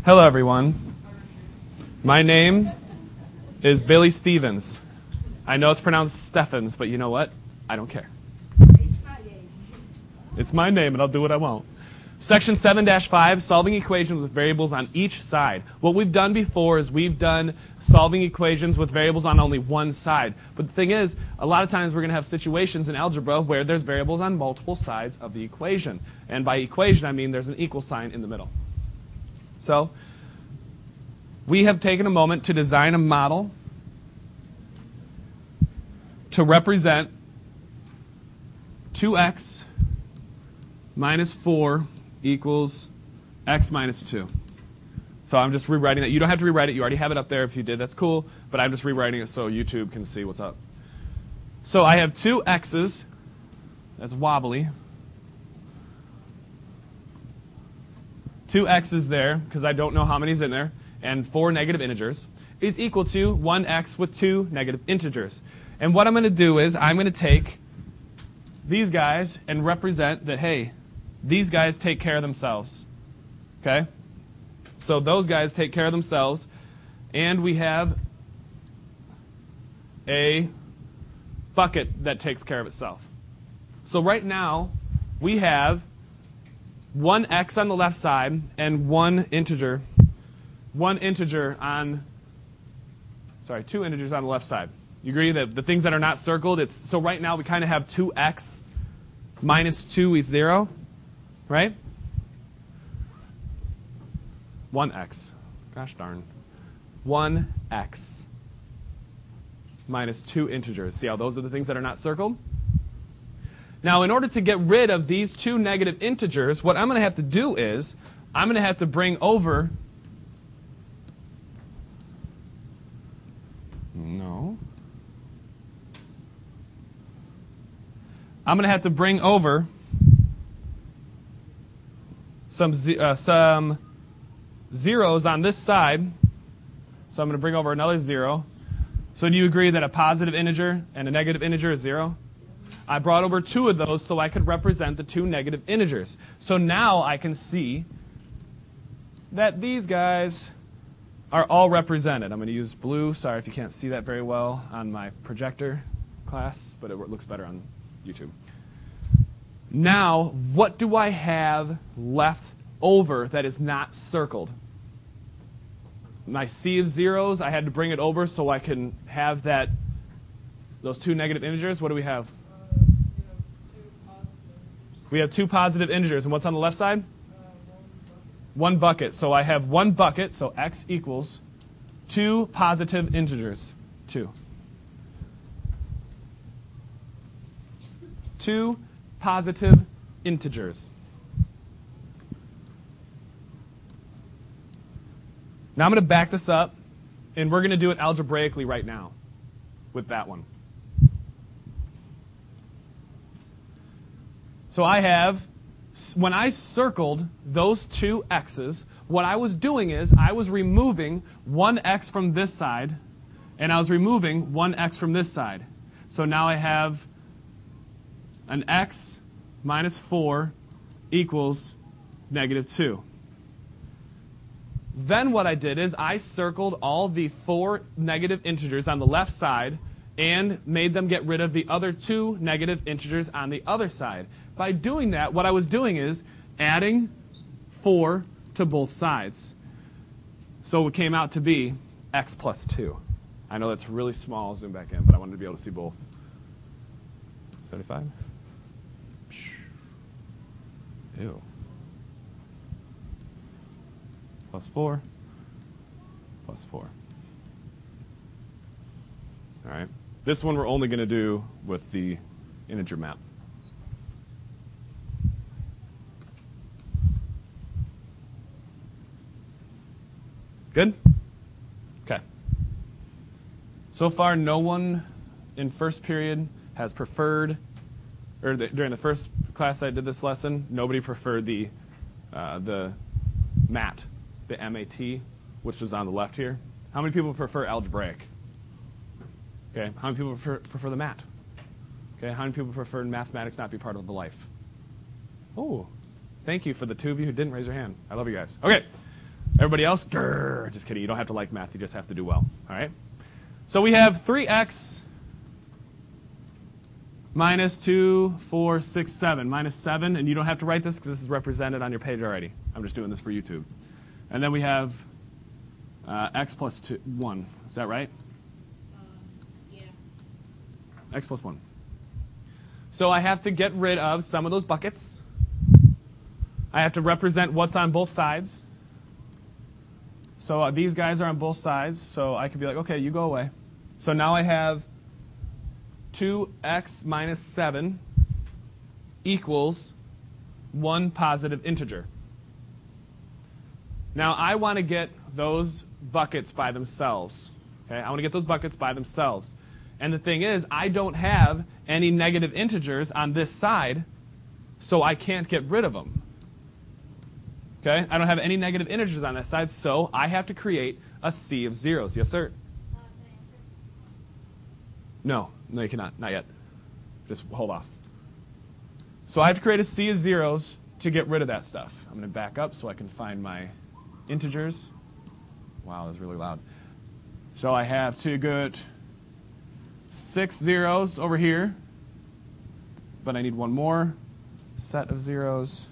Hello, everyone. My name is Billy Stevens. I know it's pronounced Steffens, but you know what? I don't care. It's my name, and I'll do what I want. Section 7-5, solving equations with variables on each side. What we've done before is we've done solving equations with variables on only one side. But the thing is, a lot of times we're going to have situations in algebra where there's variables on multiple sides of the equation. And by equation, I mean there's an equal sign in the middle. So we have taken a moment to design a model to represent 2x minus 4 equals x minus 2. So I'm just rewriting that. You don't have to rewrite it. You already have it up there. If you did, that's cool. But I'm just rewriting it so YouTube can see what's up. So I have two x's. That's wobbly. Two x's there, because I don't know how many's in there, and 4 negative integers, is equal to 1x with 2 negative integers. And what I'm going to do is I'm going to take these guys and represent that, hey, these guys take care of themselves. Okay? So those guys take care of themselves, and we have a bucket that takes care of itself. So right now, we have one x on the left side and two integers on the left side. You agree that the things that are not circled, so right now we kind of have 2x minus 2 is 0, right? 1x. Gosh darn. 1x minus 2 integers. See how those are the things that are not circled? Now, in order to get rid of these 2 negative integers, what I'm going to have to do is I'm going to have to bring over I'm going to have to bring over some zeros on this side. So I'm going to bring over another 0. So do you agree that a positive integer and a negative integer is 0? I brought over 2 of those so I could represent the 2 negative integers. So now I can see that these guys are all represented. I'm going to use blue. Sorry if you can't see that very well on my projector class, but it looks better on YouTube. Now, what do I have left over that is not circled? My sea of zeros, I had to bring it over so I can have those 2 negative integers. What do we have? We have 2 positive integers. And what's on the left side? 1 bucket. So I have 1 bucket, so x equals 2 positive integers. 2 positive integers. Now I'm going to back this up, and we're going to do it algebraically right now with that one. So I have, when I circled those 2 x's, what I was doing is I was removing 1x from this side, and I was removing 1x from this side. So now I have an x minus 4 equals negative 2. Then what I did is I circled all the 4 negative integers on the left side and made them get rid of the other 2 negative integers on the other side. By doing that, what I was doing is adding 4 to both sides. So it came out to be x plus 2. I know that's really small. I'll zoom back in, but I wanted to be able to see both. 75? Ew. Plus 4. Plus 4. All right. This one we're only going to do with the integer map. Good? Okay. So far, no one in first period has preferred, or during the first class I did this lesson, nobody preferred the MAT, the M-A-T, which is on the left here. How many people prefer algebraic? Okay. How many people prefer the MAT? Okay. How many people prefer mathematics not be part of the life? Oh, thank you for the 2 of you who didn't raise your hand. I love you guys. Okay. Everybody else? Grrr. Just kidding. You don't have to like math. You just have to do well. All right? So we have 3x minus 2, 4, 6, 7. Minus 7. And you don't have to write this because this is represented on your page already. I'm just doing this for YouTube. And then we have x plus 1. Is that right? Yeah. X plus 1. So I have to get rid of some of those buckets. I have to represent what's on both sides. So these guys are on both sides. So I could be like, OK, you go away. So now I have 2x minus 7 equals 1 positive integer. Now I want to get those buckets by themselves. Okay, I want to get those buckets by themselves. And the thing is, I don't have any negative integers on this side, so I can't get rid of them. Okay, I don't have any negative integers on that side, so I have to create a sea of zeros. Yes, sir? No, you cannot. Not yet. Just hold off. So I have to create a sea of zeros to get rid of that stuff. I'm going to back up so I can find my integers. Wow, that's really loud. So I have to get 6 zeros over here, but I need one more set of zeros.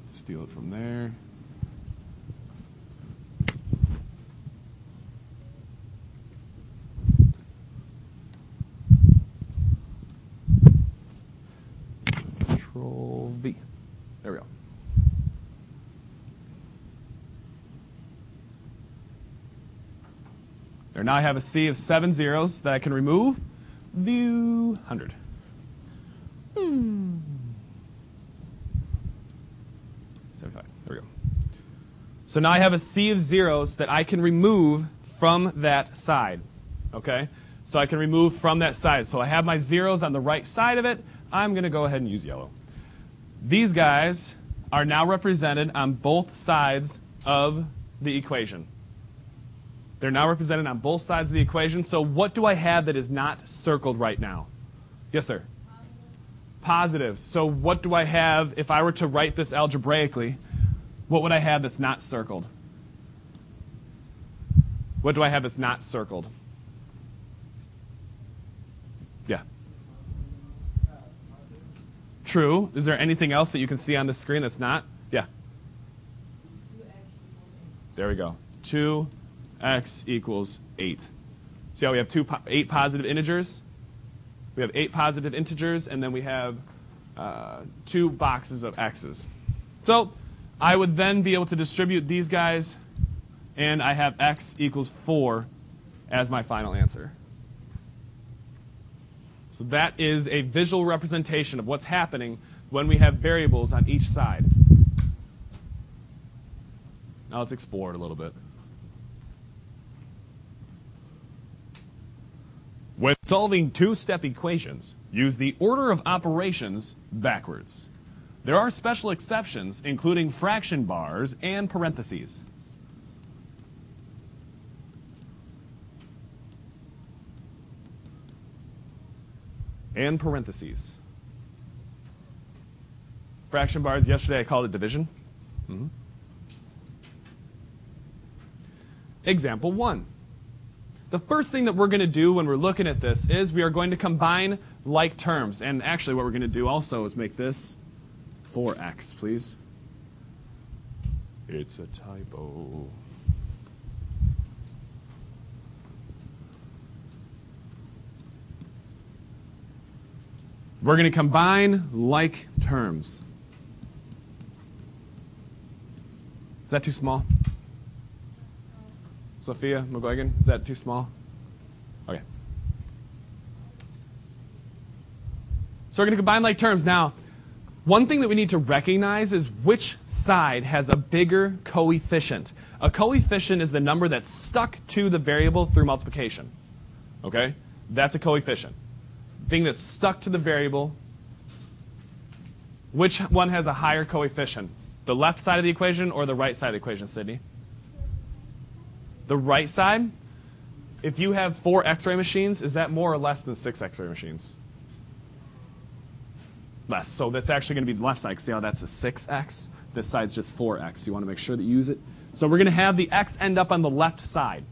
Steal it from there. Control V. There we go. There, now I have a sea of 7 zeros that I can remove. View 100. 75. There we go. So now I have a sea of zeros that I can remove from that side. Okay? So I can remove from that side. So I have my zeros on the right side of it. I'm going to go ahead and use yellow. These guys are now represented on both sides of the equation. They're now represented on both sides of the equation. So what do I have that is not circled right now? Yes, sir? Positive. So what do I have if I were to write this algebraically? What would I have that's not circled? What do I have that's not circled? Yeah. True. Is there anything else that you can see on the screen that's not? Yeah. There we go. 2x equals 8. See how we have 8 positive integers? We have 8 positive integers, and then we have 2 boxes of x's. So I would then be able to distribute these guys, and I have x equals 4 as my final answer. So that is a visual representation of what's happening when we have variables on each side. Now let's explore it a little bit. When solving two-step equations, use the order of operations backwards. There are special exceptions, including fraction bars and parentheses. And parentheses. Fraction bars, yesterday I called it division. Example 1. The first thing that we're going to do when we're looking at this is we are going to combine like terms. And actually what we're going to do also is make this 4x, please. It's a typo. We're going to combine like terms. Is that too small? Sophia McGuigan, is that too small? Okay. So we're going to combine like terms. Now, one thing that we need to recognize is which side has a bigger coefficient. A coefficient is the number that's stuck to the variable through multiplication. Okay? That's a coefficient. Thing that's stuck to the variable. Which one has a higher coefficient? The left side of the equation or the right side of the equation, Sydney? The right side? If you have 4 X-ray machines, is that more or less than 6 X-ray machines? less. So that's actually going to be the left side. See how that's a 6x? This side's just 4x. You want to make sure that you use it. So we're going to have the x end up on the left side.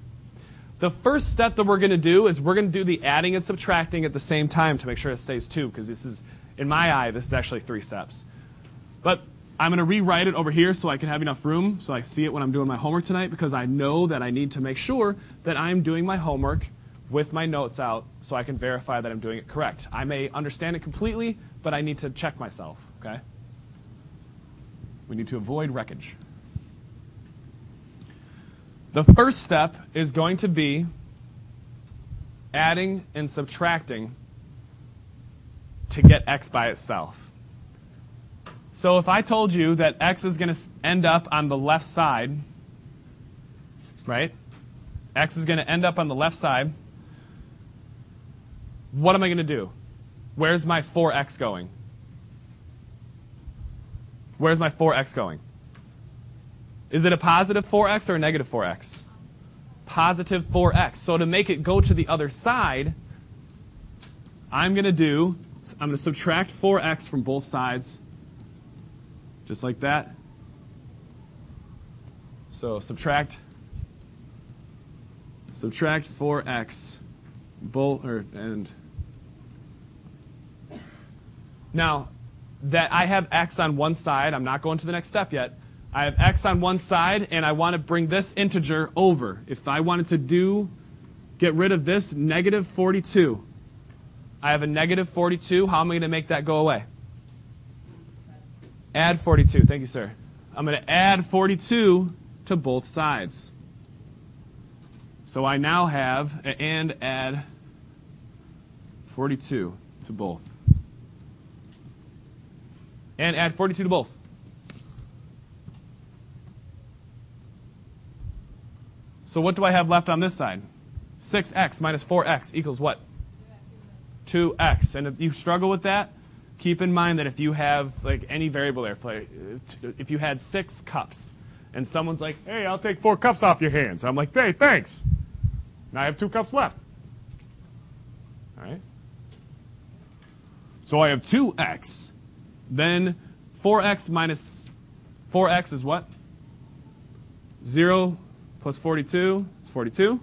The first step that we're going to do is we're going to do the adding and subtracting at the same time to make sure it stays 2, because this is, in my eye, this is actually 3 steps. But I'm going to rewrite it over here so I can have enough room so I see it when I'm doing my homework tonight, because I know that I need to make sure that I'm doing my homework with my notes out so I can verify that I'm doing it correct. I may understand it completely, but I need to check myself, okay? We need to avoid wreckage. The first step is going to be adding and subtracting to get x by itself. So if I told you that x is going to end up on the left side, right? X is going to end up on the left side. What am I going to do? Where's my 4x going? Where's my 4x going? Is it a positive 4x or a negative 4x? Positive 4x. So to make it go to the other side, I'm going to subtract 4x from both sides, just like that. So subtract 4x, now that I have x on one side, I'm not going to the next step yet. I have x on one side, and I want to bring this integer over. If I wanted to get rid of this negative 42, I have a negative 42. How am I going to make that go away? Add 42. Thank you, sir. I'm going to add 42 to both sides. So I now have and add 42 to both. And add 42 to both. So what do I have left on this side? 6x minus 4x equals what? 2x. And if you struggle with that, keep in mind that if you have like any variable there, if you had 6 cups, and someone's like, hey, I'll take 4 cups off your hands. I'm like, hey, thanks. Now I have 2 cups left. All right? So I have 2x. Then 4x minus 4x is what? 0 plus 42 is 42.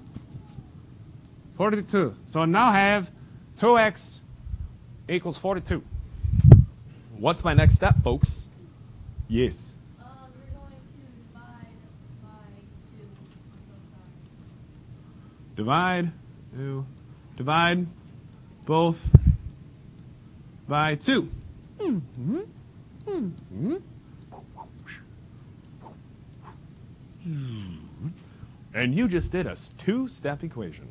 42. So now I have 2x equals 42. What's my next step, folks? Yes. We're going to divide by 2 on both sides. Divide both by 2. And you just did a 2-step equation.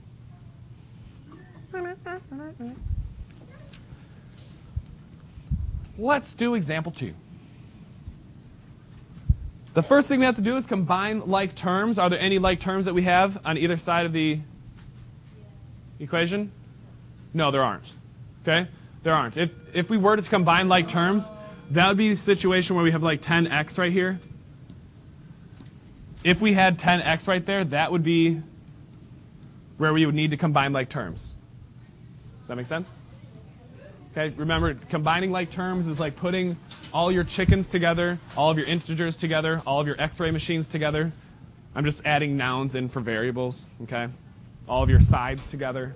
Let's do example 2. The first thing we have to do is combine like terms. Are there any like terms that we have on either side of the equation? No, there aren't. Okay? There aren't. If we were to combine like terms, that would be the situation where we have like 10x right here. If we had 10x right there, that would be where we would need to combine like terms. Does that make sense? Okay, remember, combining like terms is like putting all your chickens together, all of your integers together, all of your x-ray machines together. I'm just adding nouns in for variables, okay? All of your sides together.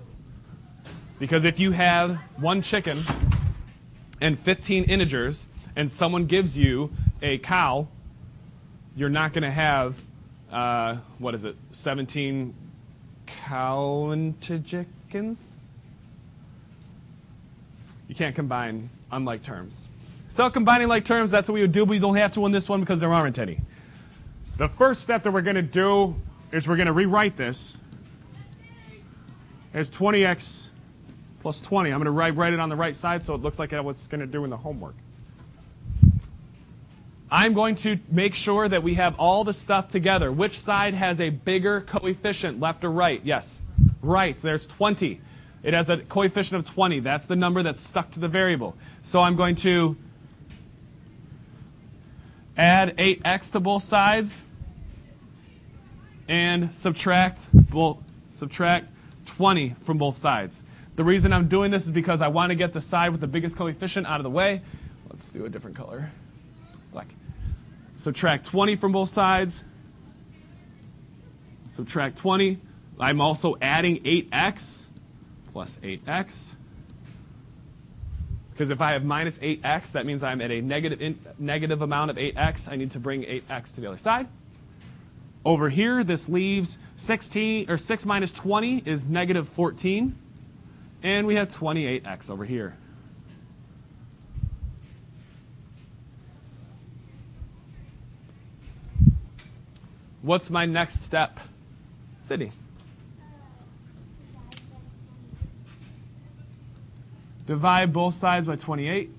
Because if you have 1 chicken and 15 integers, and someone gives you a cow, you're not going to have, 17 cow-chickens? You can't combine unlike terms. So combining like terms, that's what we would do, but we don't have to in this one because there aren't any. The first step that we're going to do is we're going to rewrite this as 20x plus 20. I'm going to write it on the right side so it looks like what it's going to do in the homework. I'm going to make sure that we have all the stuff together. Which side has a bigger coefficient, left or right? Yes, right. There's 20. It has a coefficient of 20. That's the number that's stuck to the variable. So I'm going to add 8x to both sides and subtract 20 from both sides. The reason I'm doing this is because I want to get the side with the biggest coefficient out of the way. Let's do a different color. Black. Subtract 20 from both sides. Subtract 20. I'm also adding 8x plus 8x. Because if I have minus 8x, that means I'm at a negative amount of 8x. I need to bring 8x to the other side. Over here, this leaves 16, or 6 minus 20 is negative 14. And we have 28x over here. What's my next step? Sydney. Divide both sides by 28.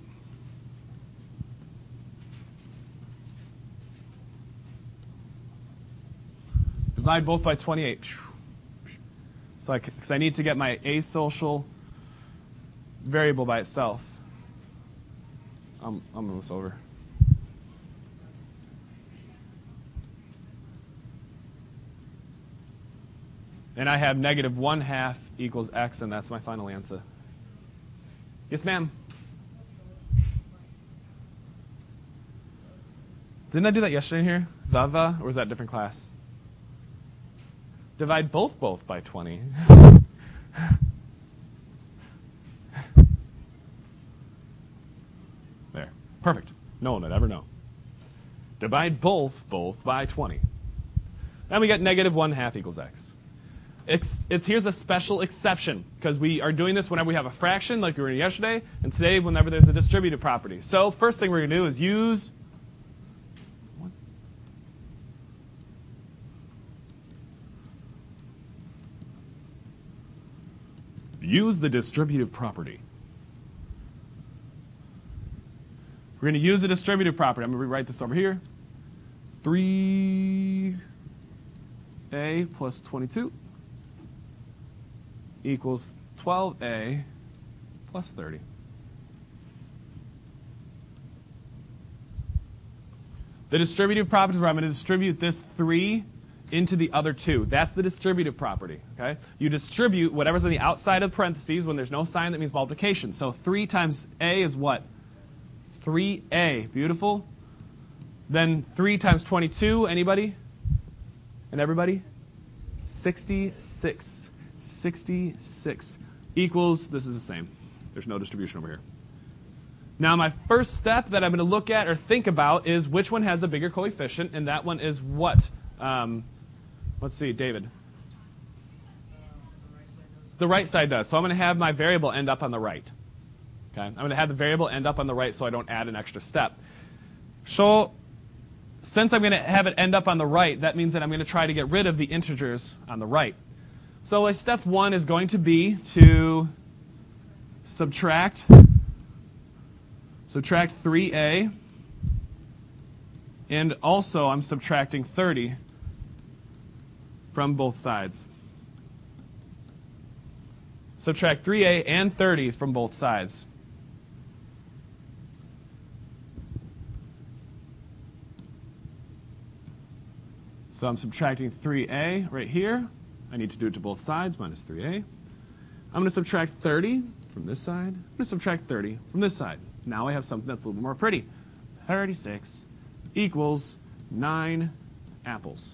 Divide both by 28. So because I need to get my asocial variable by itself. I'll move this over. And I have negative 1/2 equals x, and that's my final answer. Yes, ma'am? Didn't I do that yesterday in here? Vava, or was that a different class? Divide both by 20. There. Perfect. No one would ever know. Divide both by 20. Then we got negative 1/2 equals x. Here's a special exception, because we are doing this whenever we have a fraction, like we were doing yesterday, and today whenever there's a distributive property. So first thing we're going to do is use the distributive property. We're going to use the distributive property. I'm going to rewrite this over here. 3a plus 22 equals 12a plus 30. The distributive property is where I'm going to distribute this 3 into the other 2. That's the distributive property. Okay? You distribute whatever's on the outside of parentheses when there's no sign that means multiplication. So 3 times a is what? 3a. Beautiful. Then 3 times 22. Anybody? And everybody? 66. 66 equals, this is the same. There's no distribution over here. Now my first step that I'm going to look at or think about is which one has the bigger coefficient, and that one is what? Let's see, David. The right side does. So I'm going to have my variable end up on the right. Okay? I'm going to have the variable end up on the right so I don't add an extra step. So since I'm going to have it end up on the right, that means that I'm going to try to get rid of the integers on the right. So step 1 is going to be to subtract 3a, and also I'm subtracting 30 from both sides. Subtract 3a and 30 from both sides. So I'm subtracting 3a right here. I need to do it to both sides, minus 3a. I'm going to subtract 30 from this side. I'm going to subtract 30 from this side. Now I have something that's a little bit more pretty. 36 equals 9 apples.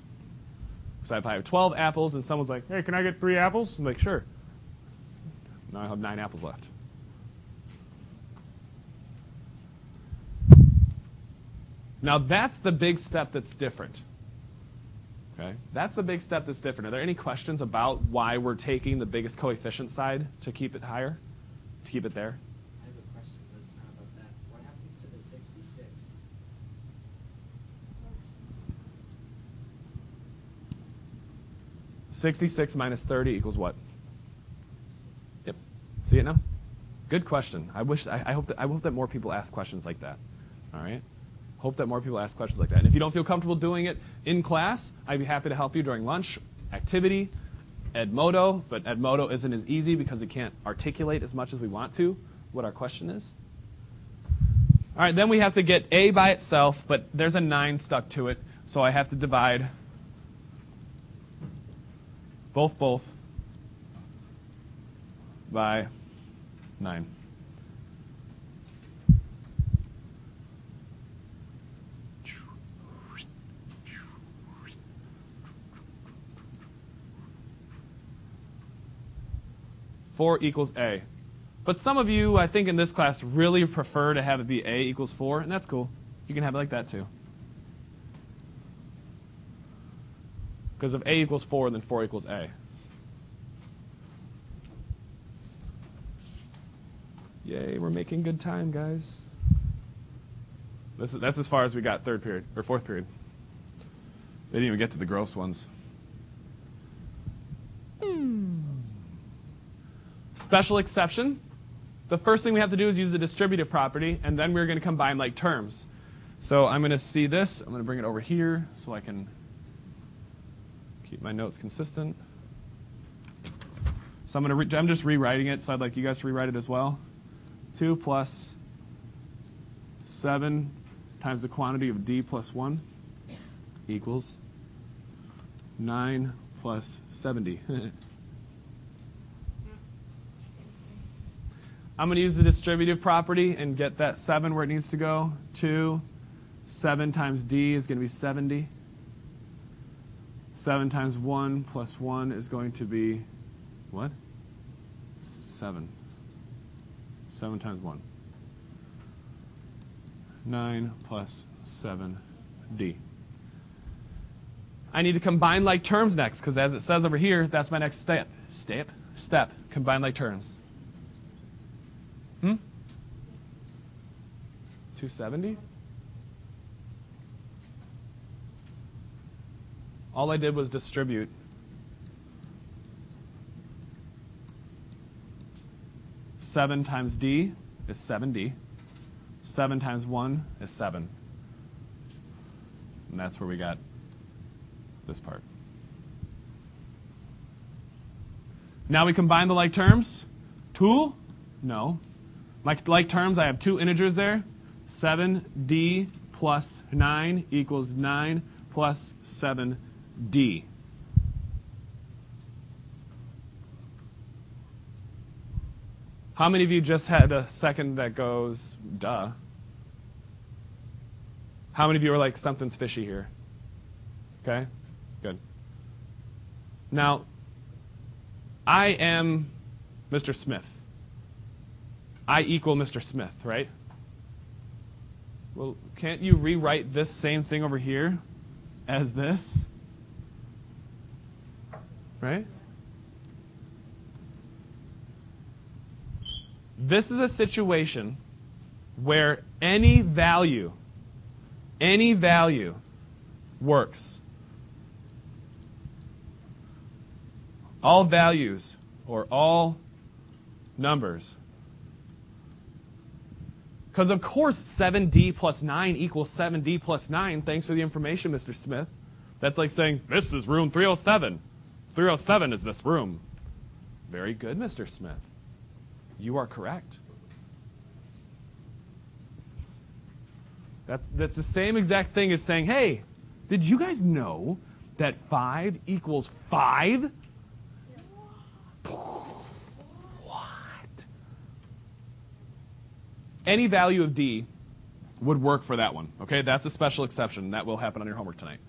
So if I have 12 apples and someone's like, hey, can I get 3 apples? I'm like, sure. Now I have 9 apples left. Now that's the big step that's different. Okay? That's the big step that's different. Are there any questions about why we're taking the biggest coefficient side to keep it higher, to keep it there? I have a question, but it's not about that. What happens to the 66? 66 minus 30 equals what? Yep. See it now? Good question. I hope that more people ask questions like that. All right? Hope that more people ask questions like that. And if you don't feel comfortable doing it in class, I'd be happy to help you during lunch, activity, Edmodo. But Edmodo isn't as easy because we can't articulate as much as we want to what our question is. All right, then we have to get a by itself, but there's a 9 stuck to it, so I have to divide both by 9. 4 equals A. But some of you, I think in this class, really prefer to have it be A equals 4, and that's cool. You can have it like that too. Because if A equals 4, then 4 equals A. Yay, we're making good time, guys. That's as far as we got third period, or fourth period. They didn't even get to the gross ones. Special exception. The first thing we have to do is use the distributive property, and then we're going to combine like terms. So I'm going to see this. I'm going to bring it over here so I can keep my notes consistent. So I'm just rewriting it, so I'd like you guys to rewrite it as well. 2 plus 7 times the quantity of D plus 1 equals 9 plus 70. I'm going to use the distributive property and get that 7 where it needs to go. 7 times D is going to be 70. 7 times 1 plus 1 is going to be, what? 7. 7 times 1. 9 plus 7D. I need to combine like terms next, because as it says over here, that's my next step. Step. Combine like terms. 270? All I did was distribute. Seven times D is 7D. 7 times 1 is 7. And that's where we got this part. Now we combine the like terms. 2? No. Like terms, I have 2 integers there. 7D plus 9 equals 9 plus 7D. How many of you just had a second that goes, duh? How many of you are like, something's fishy here? Okay, good. Now, I am Mr. Smith. I equal Mr. Smith, right? Well, can't you rewrite this same thing over here as this? Right? This is a situation where any value works. All values or all numbers. Because of course 7D plus 9 equals 7D plus 9. Thanks for the information, Mr. Smith. That's like saying, this is room 307. 307 is this room. Very good, Mr. Smith. You are correct. That's the same exact thing as saying, hey, did you guys know that 5 equals 5? What? Any value of D would work for that one. Okay, that's a special exception. That will happen on your homework tonight.